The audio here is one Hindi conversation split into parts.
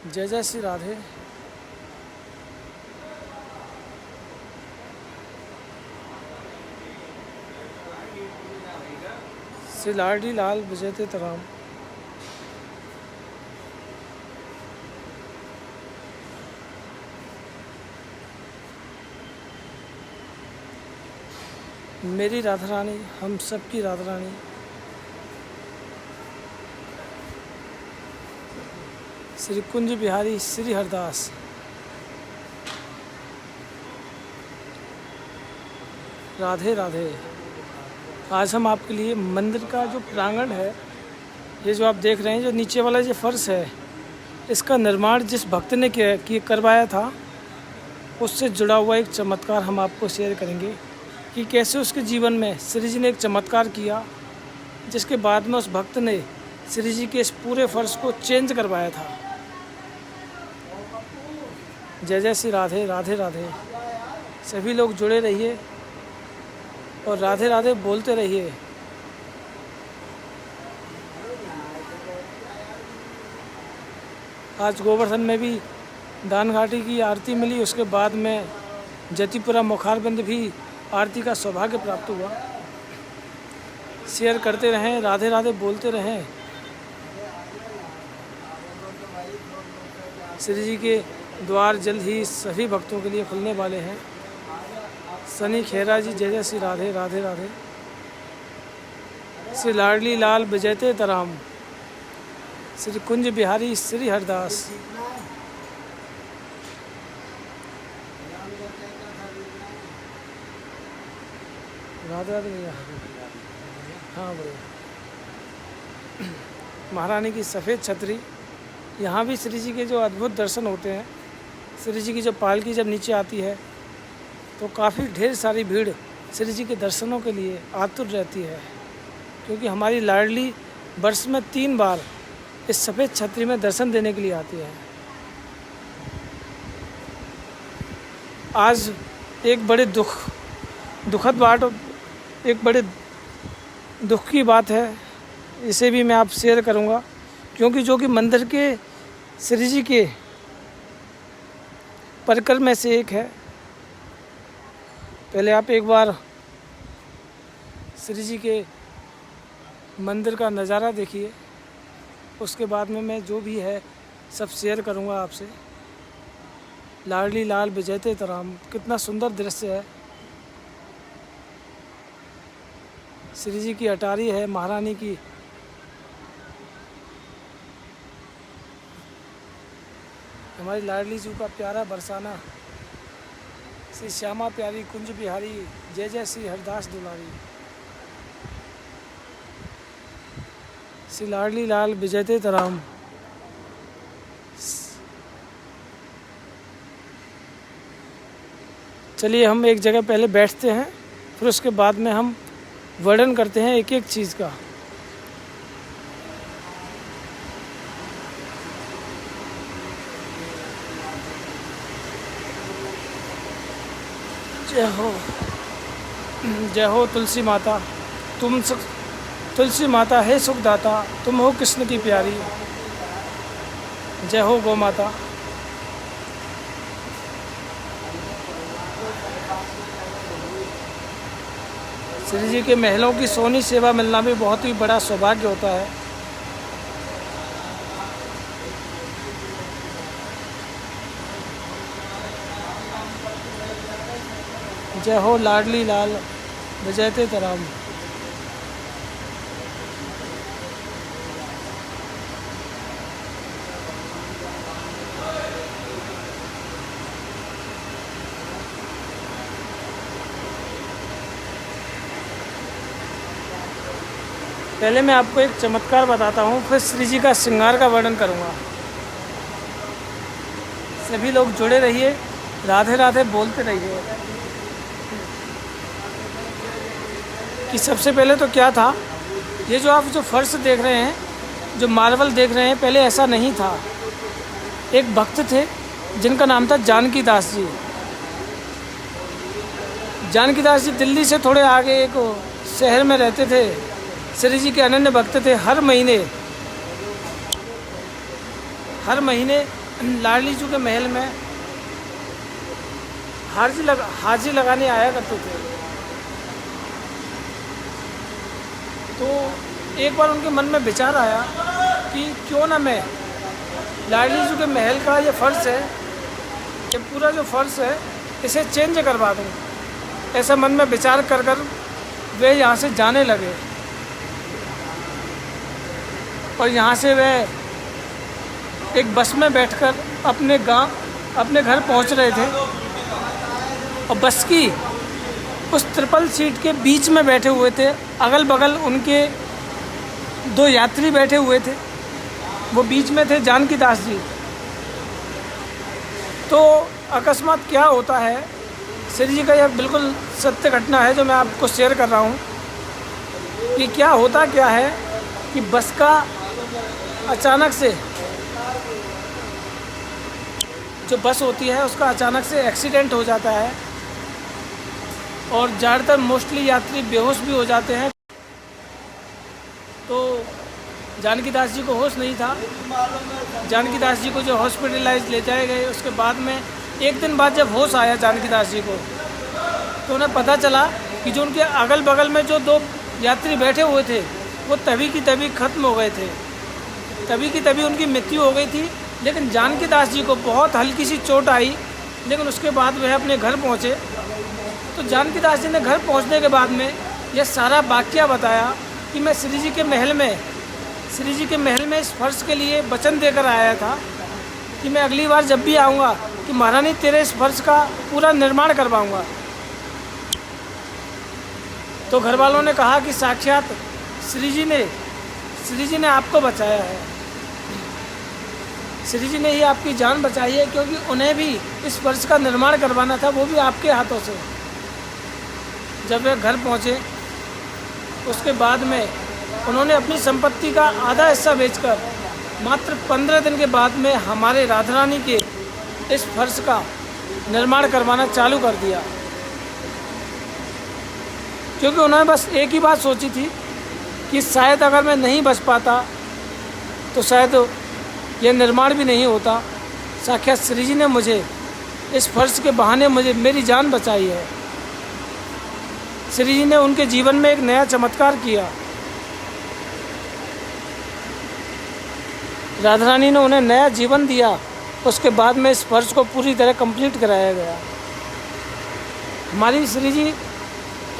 जय जय श्री राधे। श्री लाडी लाल बजते तराम। मेरी राधा रानी, हम सबकी राधा रानी। श्री कुंज बिहारी श्री हरदास। राधे राधे। आज हम आपके लिए मंदिर का जो प्रांगण है, ये जो आप देख रहे हैं, जो नीचे वाला जो फर्श है, इसका निर्माण जिस भक्त ने करवाया था, उससे जुड़ा हुआ एक चमत्कार हम आपको शेयर करेंगे कि कैसे उसके जीवन में श्री जी ने एक चमत्कार किया, जिसके बाद में उस भक्त ने श्री जी के इस पूरे फर्श को चेंज करवाया था। जय जय श्री राधे। राधे राधे। सभी लोग जुड़े रहिए और राधे राधे बोलते रहिए। आज गोवर्धन में भी दान घाटी की आरती मिली, उसके बाद में जतिपुरा मुखारबिंद भी आरती का सौभाग्य प्राप्त हुआ। शेयर करते रहें, राधे राधे बोलते रहें। श्री जी के द्वार जल्द ही सभी भक्तों के लिए खुलने वाले हैं। सनी खेरा जी, जय जय श्री राधे। राधे राधे। श्री लाडली लाल बजते तराम। श्री कुंज बिहारी श्री हरदास। राधे राधे भैया। हाँ बढ़िया। महारानी की सफ़ेद छतरी। यहाँ भी श्री जी के जो अद्भुत दर्शन होते हैं, श्री जी की जो पालकी जब नीचे आती है तो काफ़ी ढेर सारी भीड़ श्री जी के दर्शनों के लिए आतुर रहती है, क्योंकि हमारी लाडली वर्ष में 3 बार इस सफ़ेद छतरी में दर्शन देने के लिए आती है। आज एक बड़े दुखद बात, एक बड़े दुख की बात है, इसे भी मैं आप शेयर करूंगा, क्योंकि जो कि मंदिर के श्री जी के परिकर में से एक है। पहले आप एक बार श्री जी के मंदिर का नज़ारा देखिए, उसके बाद में मैं जो भी है सब शेयर करूंगा आपसे। लाडली लाल बजते तराम, कितना सुंदर दृश्य है। श्री जी की अटारी है, महारानी की। हमारी लाडली जी का प्यारा बरसाना। श्री श्यामा प्यारी कुंज बिहारी, जय जय श्री हरदास दुलारी। श्री लाडली लाल बजते तराम। चलिए हम एक जगह पहले बैठते हैं, फिर उसके बाद में हम वर्णन करते हैं एक एक चीज़ का। जय हो तुलसी माता, तुलसी माता है सुखदाता, तुम हो कृष्ण की प्यारी। जय हो गौ माता। श्री जी के महलों की सोनी सेवा मिलना भी बहुत ही बड़ा सौभाग्य होता है। जय हो लाडली लाल बजते तराम। पहले मैं आपको एक चमत्कार बताता हूँ, फिर श्री जी का श्रृंगार का वर्णन करूँगा। सभी लोग जुड़े रहिए, राधे राधे बोलते रहिए। कि सबसे पहले तो क्या था, ये जो आप जो फर्श देख रहे हैं, जो मार्बल देख रहे हैं, पहले ऐसा नहीं था। एक भक्त थे जिनका नाम था जानकी दास जी। जानकी दास जी दिल्ली से थोड़े आगे एक शहर में रहते थे। श्री जी के अनन्य भक्त थे। हर महीने लाडली जी के महल में हाजिरी लगाने आया करते थे। तो एक बार उनके मन में विचार आया कि क्यों ना मैं लाडली जी के महल का ये फर्श है, ये पूरा जो फर्श है इसे चेंज करवा दूँ। ऐसा मन में विचार कर वे यहाँ से जाने लगे और यहाँ से वे एक बस में बैठकर अपने घर पहुँच रहे थे और बस की उस ट्रिपल सीट के बीच में बैठे हुए थे। अगल बगल उनके 2 यात्री बैठे हुए थे, वो बीच में थे जानकी दास जी। तो अकस्मात क्या होता है, श्री जी का यह बिल्कुल सत्य घटना है जो मैं आपको शेयर कर रहा हूँ कि क्या होता क्या है कि बस का अचानक से जो बस होती है उसका अचानक से एक्सीडेंट हो जाता है और ज़्यादातर मोस्टली यात्री बेहोश भी हो जाते हैं। तो जानकी दास जी को होश नहीं था। जानकी दास जी को जो हॉस्पिटलाइज ले जाए गए, उसके बाद में एक दिन बाद जब होश आया जानकी दास जी को, तो उन्हें पता चला कि जो उनके अगल बगल में जो 2 यात्री बैठे हुए थे वो तभी की तभी ख़त्म हो गए थे, तभी की तभी उनकी मृत्यु हो गई थी। लेकिन जानकी दास जी को बहुत हल्की सी चोट आई, लेकिन उसके बाद वह अपने घर पहुँचे। तो जानकी दास जी ने घर पहुँचने के बाद में यह सारा वाक़या बताया कि मैं श्री जी के महल में इस फर्श के लिए वचन देकर आया था कि मैं अगली बार जब भी आऊँगा कि महारानी तेरे इस फर्श का पूरा निर्माण करवाऊँगा। तो घर वालों ने कहा कि साक्षात श्री जी ने आपको बचाया है, श्री जी ने ही आपकी जान बचाई है, क्योंकि उन्हें भी इस फर्श का निर्माण करवाना था, वो भी आपके हाथों से। जब वे घर पहुँचे उसके बाद में उन्होंने अपनी संपत्ति का आधा हिस्सा बेचकर मात्र 15 दिन के बाद में हमारे राधा रानी के इस फर्श का निर्माण करवाना चालू कर दिया, क्योंकि उन्होंने बस एक ही बात सोची थी कि शायद अगर मैं नहीं बच पाता तो शायद यह निर्माण भी नहीं होता। साक्षात श्री जी ने मुझे इस फर्श के बहाने मेरी जान बचाई है। श्री जी ने उनके जीवन में एक नया चमत्कार किया। राधा रानी ने उन्हें नया जीवन दिया। उसके बाद में इस फर्श को पूरी तरह कंप्लीट कराया गया। हमारी श्री जी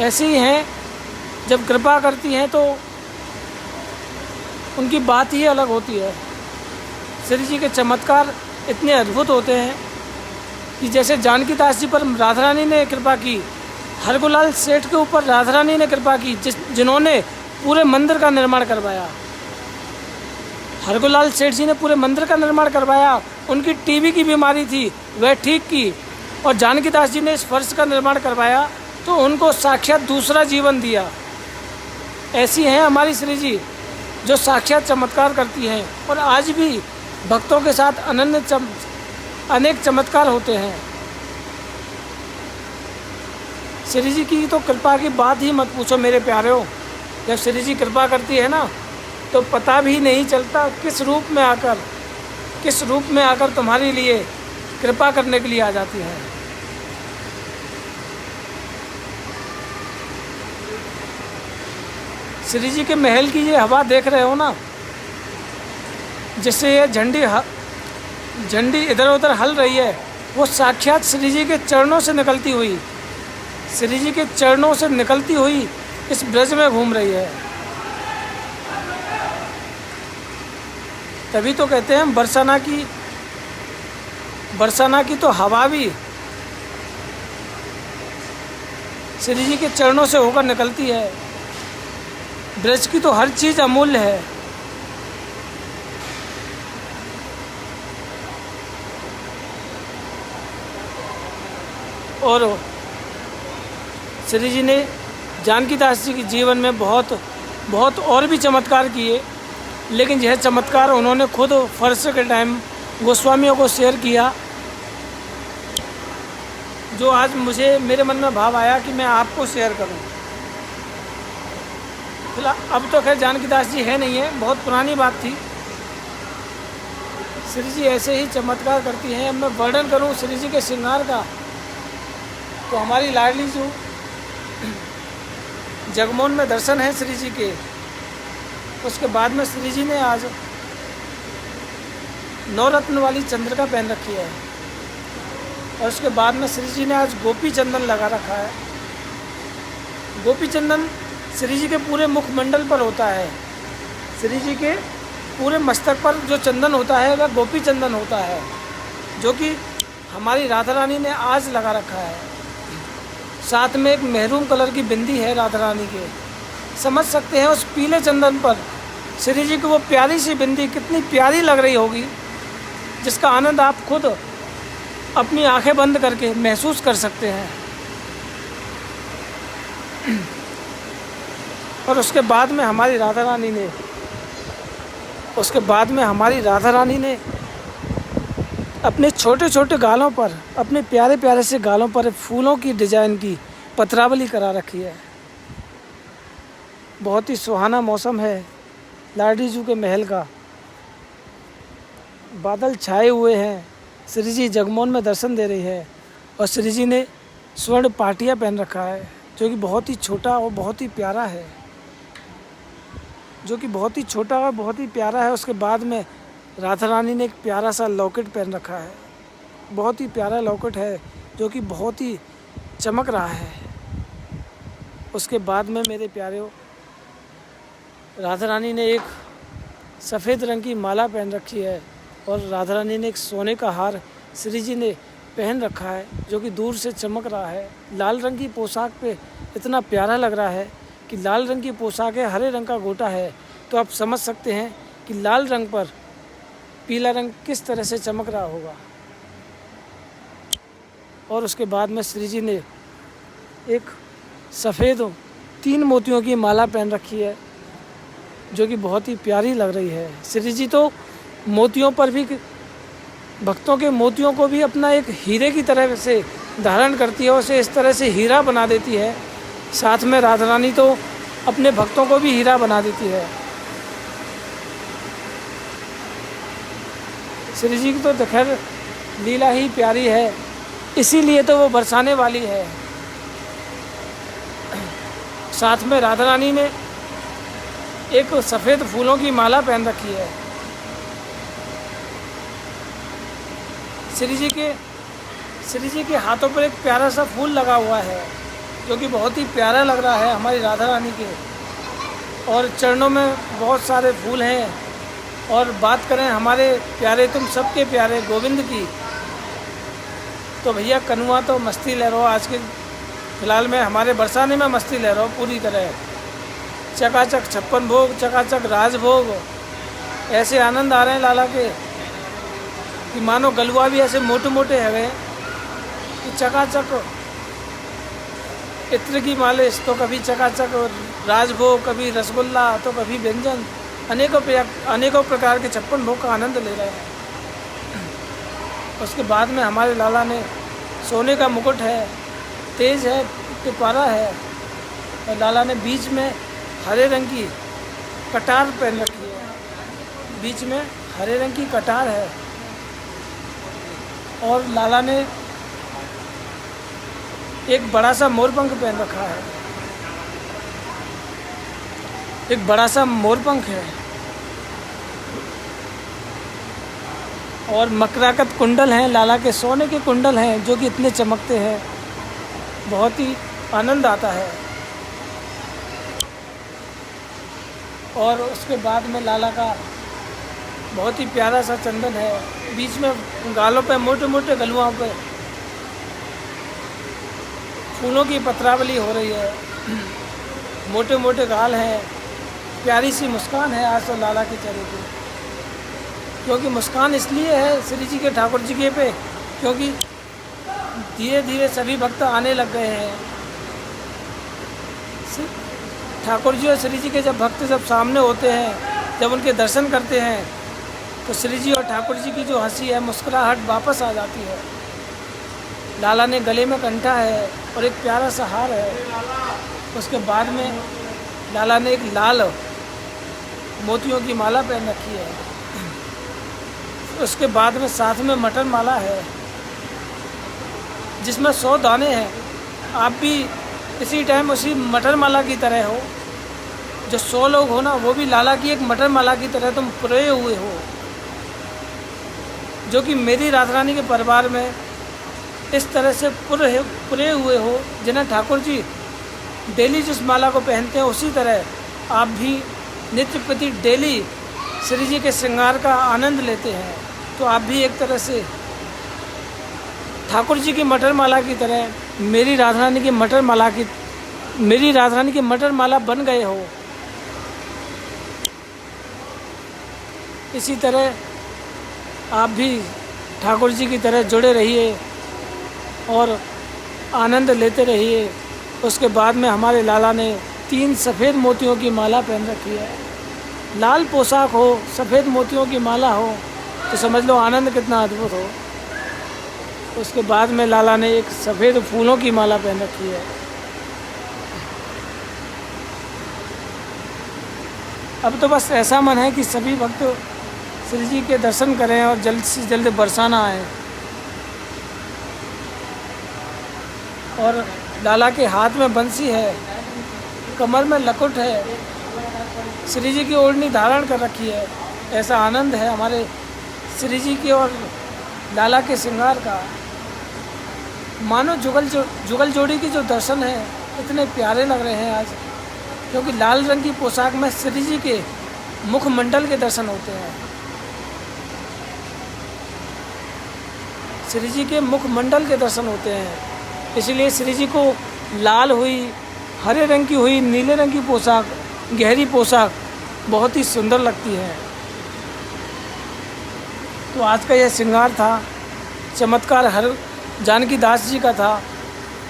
ऐसी ही हैं, जब कृपा करती हैं तो उनकी बात ही अलग होती है। श्री जी के चमत्कार इतने अद्भुत होते हैं कि जैसे जानकी दास जी पर राधा रानी ने कृपा की, हरगोलाल सेठ के ऊपर राधा रानी ने कृपा की, जिन्होंने पूरे मंदिर का निर्माण करवाया। हरगोलाल सेठ जी ने पूरे मंदिर का निर्माण करवाया। उनकी टीबी की बीमारी थी, वह ठीक की, और जानकी दास जी ने इस फर्श का निर्माण करवाया तो उनको साक्षात दूसरा जीवन दिया। ऐसी हैं हमारी श्री जी जो साक्षात चमत्कार करती हैं, और आज भी भक्तों के साथ अनेक चमत्कार होते हैं। श्री जी की तो कृपा की बात ही मत पूछो मेरे प्यारे। जब श्री जी कृपा करती है ना तो पता भी नहीं चलता किस रूप में आकर तुम्हारे लिए कृपा करने के लिए आ जाती है। श्री जी के महल की ये हवा देख रहे हो ना, जिससे ये झंडी इधर उधर हल रही है, वो साक्षात श्री जी के चरणों से निकलती हुई इस ब्रज में घूम रही है। तभी तो कहते हैं बरसाना की तो हवा भी श्री जी के चरणों से होकर निकलती है। ब्रज की तो हर चीज़ अमूल्य है। और श्री जी ने जानकी दास जी के जीवन में बहुत और भी चमत्कार किए, लेकिन यह चमत्कार उन्होंने खुद फर्श के टाइम गोस्वामियों को शेयर किया, जो आज मेरे मन में भाव आया कि मैं आपको शेयर करूं। फिलहाल अब तो खैर जानकी दास जी है नहीं है, बहुत पुरानी बात थी। श्री जी ऐसे ही चमत्कार करती हैं। अब मैं वर्णन करूं श्री जी के श्रृंगार का, तो हमारी लाडली जो जगमोहन में दर्शन है श्री जी के, उसके बाद में श्री जी ने आज नवरत्न वाली चंद्रिका पहन रखी है, और उसके बाद में श्री जी ने आज गोपी चंदन लगा रखा है। गोपी चंदन श्री जी के पूरे मुखमंडल पर होता है। श्री जी के पूरे मस्तक पर जो चंदन होता है वह गोपी चंदन होता है, जो कि हमारी राधा रानी ने आज लगा रखा है। साथ में एक मेहरून कलर की बिंदी है राधा रानी के। समझ सकते हैं उस पीले चंदन पर श्री जी की वो प्यारी सी बिंदी कितनी प्यारी लग रही होगी, जिसका आनंद आप खुद अपनी आंखें बंद करके महसूस कर सकते हैं। और उसके बाद में हमारी राधा रानी ने अपने छोटे छोटे गालों पर, अपने प्यारे प्यारे से गालों पर फूलों की डिजाइन की पत्रावली करा रखी है। बहुत ही सुहाना मौसम है लाडली जी के महल का। बादल छाए हुए हैं, श्री जी जगमोहन में दर्शन दे रही है, और श्री जी ने स्वर्ण पाटिया पहन रखा है, जो कि बहुत ही छोटा और बहुत ही प्यारा है, उसके बाद में राधा रानी ने एक प्यारा सा लॉकेट पहन रखा है। बहुत ही प्यारा लॉकेट है, जो कि बहुत ही चमक रहा है। उसके बाद में मेरे प्यारे राधा रानी ने एक सफ़ेद रंग की माला पहन रखी है, और राधा रानी ने एक सोने का हार श्री जी ने पहन रखा है, जो कि दूर से चमक रहा है। लाल रंग की पोशाक पे इतना प्यारा लग रहा है कि लाल रंग की पोशाक है, हरे रंग का गोटा है, तो आप समझ सकते हैं कि लाल रंग पर पीला रंग किस तरह से चमक रहा होगा। और उसके बाद में श्री जी ने एक सफ़ेद 3 मोतियों की माला पहन रखी है, जो कि बहुत ही प्यारी लग रही है। श्री जी तो मोतियों पर भी, भक्तों के मोतियों को भी अपना एक हीरे की तरह से धारण करती है, उसे इस तरह से हीरा बना देती है। साथ में राधा रानी तो अपने भक्तों को भी हीरा बना देती है। श्री जी की तो खैर लीला ही प्यारी है, इसीलिए तो वो बरसाने वाली है। साथ में राधा रानी ने एक सफ़ेद फूलों की माला पहन रखी है। श्री जी के हाथों पर एक प्यारा सा फूल लगा हुआ है, जो कि बहुत ही प्यारा लग रहा है हमारी राधा रानी के। और चरणों में बहुत सारे फूल हैं। और बात करें हमारे प्यारे, तुम सबके प्यारे गोविंद की, तो भैया कनुआ तो मस्ती ले रहा हो। आज के फ़िलहाल में हमारे बरसाने में मस्ती ले रहा हो पूरी तरह। चकाचक 56 भोग, चकाचक राजभोग, ऐसे आनंद आ रहे हैं लाला के कि मानो गलुआ भी ऐसे मोटे मोटे है गए कि चकाचक इत्र की मालिश, तो कभी चकाचक राजभोग, कभी रसगुल्ला, तो कभी व्यंजन, अनेकों प्रकार के 56 भोग का आनंद ले रहे हैं। उसके बाद में हमारे लाला ने सोने का मुकुट है, तेज है, तिपारा है, और लाला ने बीच में हरे रंग की कटार पहन रखी है। बीच में हरे रंग की कटार है, और लाला ने एक बड़ा सा मोरपंख पहन रखा है। एक बड़ा सा मोरपंख है, और मकराकत कुंडल हैं, लाला के सोने के कुंडल हैं, जो कि इतने चमकते हैं, बहुत ही आनंद आता है। और उसके बाद में लाला का बहुत ही प्यारा सा चंदन है, बीच में गालों पे, मोटे मोटे गलुओं पे फूलों की पत्रावली हो रही है। मोटे मोटे गाल हैं, प्यारी सी मुस्कान है आज तो लाला के चेहरे पे। क्योंकि मुस्कान इसलिए है श्री जी के, ठाकुर जी के पे, क्योंकि धीरे धीरे सभी भक्त आने लग गए हैं। ठाकुर जी और श्री जी के जब भक्त जब सामने होते हैं, जब उनके दर्शन करते हैं, तो श्री जी और ठाकुर जी की जो हंसी है, मुस्कुराहट वापस आ जाती है। लाला ने गले में कंठा है और एक प्यारा सा हार है। उसके बाद में लाला ने एक लाल मोतियों की माला पहन रखी है। उसके बाद में साथ में मटर माला है जिसमें 100 दाने हैं। आप भी इसी टाइम उसी मटर माला की तरह हो, जो 100 लोग हो ना, वो भी लाला की एक मटर माला की तरह तुम पुरे हुए हो, जो कि मेरी राधा रानी के परिवार में इस तरह से पुरे हुए हो, जिन्हें ठाकुर जी डेली जिस माला को पहनते हैं उसी तरह आप भी नित्य प्रति डेली श्री जी के श्रृंगार का आनंद लेते हैं। तो आप भी एक तरह से ठाकुर जी की मटर माला की तरह मेरी राधा रानी की मटर माला बन गए हो। इसी तरह आप भी ठाकुर जी की तरह जुड़े रहिए और आनंद लेते रहिए। उसके बाद में हमारे लाला ने 3 सफ़ेद मोतियों की माला पहन रखी है। लाल पोशाक हो, सफ़ेद मोतियों की माला हो, तो समझ लो आनंद कितना अद्भुत हो। उसके बाद में लाला ने एक सफ़ेद फूलों की माला पहन रखी है। अब तो बस ऐसा मन है कि सभी भक्त श्री जी के दर्शन करें और जल्द से जल्द बरसाना आए। और लाला के हाथ में बंसी है, कमर में लकुट है, श्री जी की ओढ़नी धारण कर रखी है। ऐसा आनंद है हमारे श्री जी के और लाला के श्रृंगार का। मानो जुगल जोड़ी की जो दर्शन है इतने प्यारे लग रहे हैं आज, क्योंकि लाल रंग की पोशाक में श्री जी के मुखमंडल के दर्शन होते हैं। श्री जी के मुखमंडल के दर्शन होते हैं, इसलिए श्री जी को लाल हुई, हरे रंग की हुई, नीले रंग की पोशाक, गहरी पोशाक बहुत ही सुंदर लगती है। तो आज का यह श्रृंगार था, चमत्कार हर जानकी दास जी का था,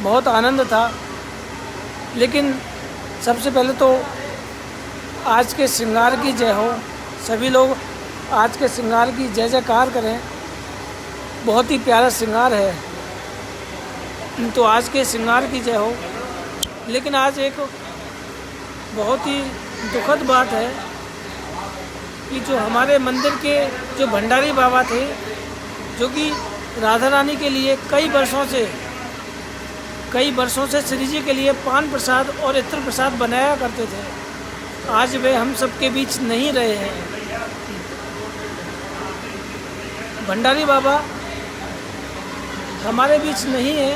बहुत आनंद था। लेकिन सबसे पहले तो आज के श्रृंगार की जय हो। सभी लोग आज के श्रृंगार की जय जयकार करें। बहुत ही प्यारा श्रृंगार है, तो आज के श्रृंगार की जय हो। लेकिन आज एक बहुत ही दुखद बात है कि जो हमारे मंदिर के जो भंडारी बाबा थे, जो कि राधा रानी के लिए कई वर्षों से श्री जी के लिए पान प्रसाद और इत्र प्रसाद बनाया करते थे, आज वे हम सबके बीच नहीं रहे हैं। भंडारी बाबा हमारे बीच नहीं है।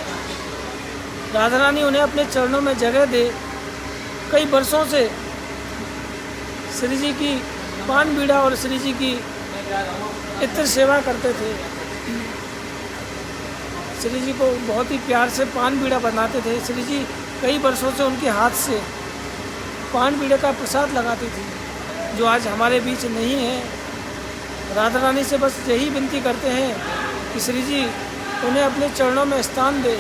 राधा रानी उन्हें अपने चरणों में जगह दे। कई वर्षों से श्री जी की पान बीड़ा और श्री जी की इत्र सेवा करते थे। श्री जी को बहुत ही प्यार से पान बीड़ा बनाते थे। श्री जी कई वर्षों से उनके हाथ से पान बीड़े का प्रसाद लगाती थी, जो आज हमारे बीच नहीं है। राधा रानी से बस यही विनती करते हैं कि श्री जी उन्हें अपने चरणों में स्थान दे।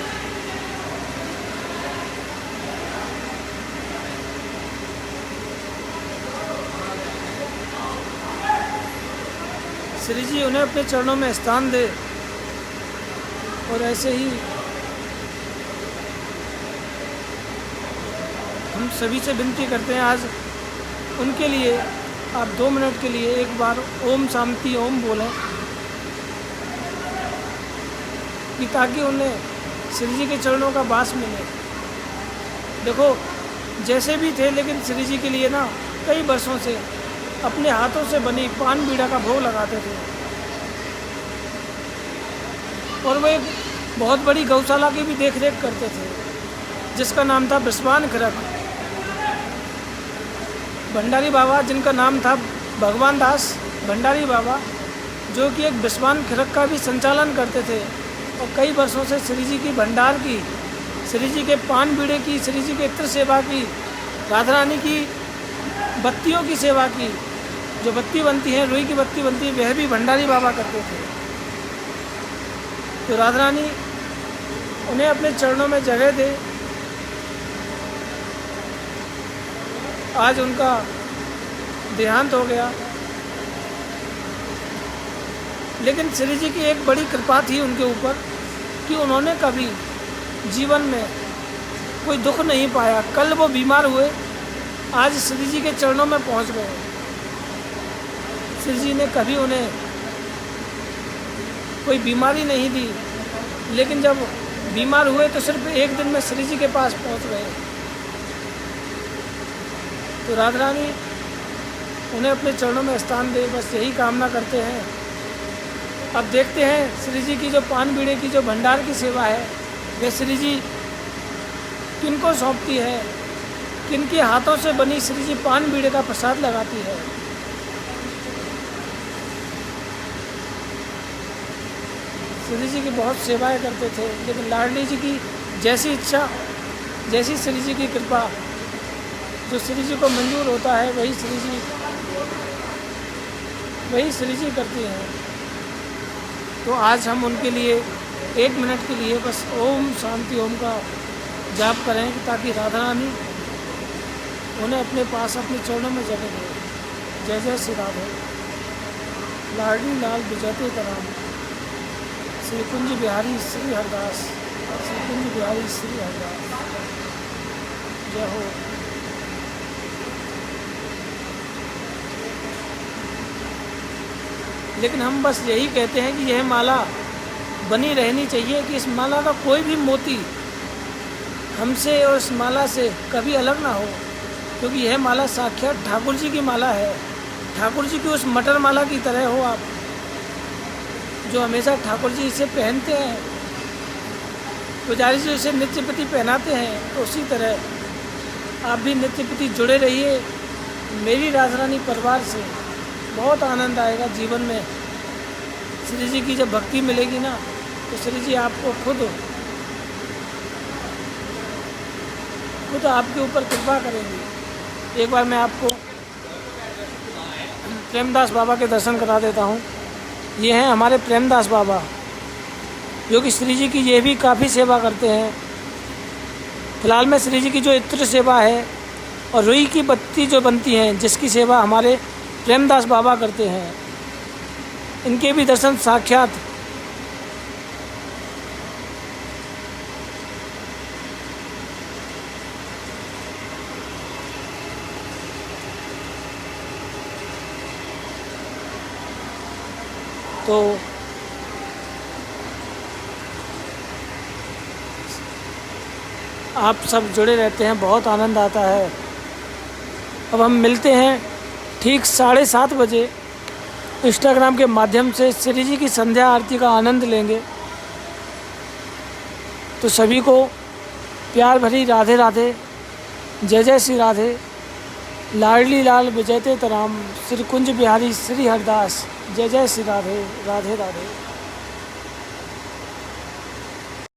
श्री जी उन्हें अपने चरणों में स्थान दे। और ऐसे ही हम सभी से विनती करते हैं आज उनके लिए आप 2 मिनट के लिए एक बार ओम शांति ओम बोलें, कि ताकि उन्हें श्री जी के चरणों का वास मिले। देखो जैसे भी थे, लेकिन श्री जी के लिए ना कई वर्षों से अपने हाथों से बनी पान बीड़ा का भोग लगाते थे। और वे बहुत बड़ी गौशाला की भी देख रेख करते थे, जिसका नाम था बिस्वान खिरक। भंडारी बाबा, जिनका नाम था भगवान दास भंडारी बाबा, जो कि एक बिस्वान खिरक का भी संचालन करते थे। और कई वर्षों से श्री जी की भंडार की, श्री जी के पान बीड़े की, श्री जी के इत्र सेवा की, राधा रानी की बत्तियों की सेवा की। जो बत्ती बनती है, रुई की बत्ती बनती है, वह भी भंडारी बाबा करते थे। तो राधा रानी उन्हें अपने चरणों में जगह दे। आज उनका देहांत हो गया, लेकिन श्री जी की एक बड़ी कृपा थी उनके ऊपर कि उन्होंने कभी जीवन में कोई दुख नहीं पाया। कल वो बीमार हुए, आज श्री जी के चरणों में पहुंच गए। श्री जी ने कभी उन्हें कोई बीमारी नहीं दी, लेकिन जब बीमार हुए तो सिर्फ एक दिन में श्री जी के पास पहुंच गए। तो राधा रानी उन्हें अपने चरणों में स्थान दे, बस यही कामना करते हैं। अब देखते हैं श्री जी की जो पान बीड़े की जो भंडार की सेवा है, वे श्री जी किनको सौंपती है, किनके हाथों से बनी श्री जी पान बीड़े का प्रसाद लगाती है। श्री जी की बहुत सेवाएं करते थे, लेकिन लाडली जी की जैसी इच्छा, जैसी श्री जी की कृपा, जो श्री जी को मंजूर होता है वही श्री जी करती हैं। तो आज हम उनके लिए 1 मिनट के लिए बस ओम शांति ओम का जाप करें, ताकि राधा रानी उन्हें अपने पास अपने चरणों में जगह दे। जय जय श्री राधे। लाडली लाल विजयते तराम, श्री कुंज बिहारी श्री हरदास, श्री कुंज बिहारी श्री हरदास। जय हो। लेकिन हम बस यही कहते हैं कि यह माला बनी रहनी चाहिए, कि इस माला का कोई भी मोती हमसे और इस माला से कभी अलग ना हो, क्योंकि यह माला साक्षात ठाकुर जी की माला है। ठाकुर जी की उस मटर माला की तरह हो आप, जो हमेशा ठाकुर जी इसे पहनते हैं, पुजारी जी इसे नित्य प्रति पहनाते हैं। तो उसी तरह आप भी नित्य प्रति जुड़े रहिए मेरी राधा रानी परिवार से। बहुत आनंद आएगा जीवन में। श्री जी की जब भक्ति मिलेगी ना, तो श्री जी आपको खुद आपके ऊपर कृपा करेंगी। एक बार मैं आपको प्रेमदास बाबा के दर्शन करा देता हूँ। ये हैं हमारे प्रेमदास बाबा, जो कि श्री जी की ये भी काफ़ी सेवा करते हैं। फिलहाल में श्री जी की जो इत्र सेवा है और रुई की बत्ती जो बनती हैं, जिसकी सेवा हमारे प्रेमदास बाबा करते हैं, इनके भी दर्शन साक्षात तो आप सब जुड़े रहते हैं, बहुत आनंद आता है। अब हम मिलते हैं ठीक 7:30 बजे इंस्टाग्राम के माध्यम से, श्री जी की संध्या आरती का आनंद लेंगे। तो सभी को प्यार भरी राधे राधे, जय जय श्री राधे। लाडली लाल विजयते तराम, श्री कुंज बिहारी श्री हरदास। जय जय श्री राधे, राधे राधे।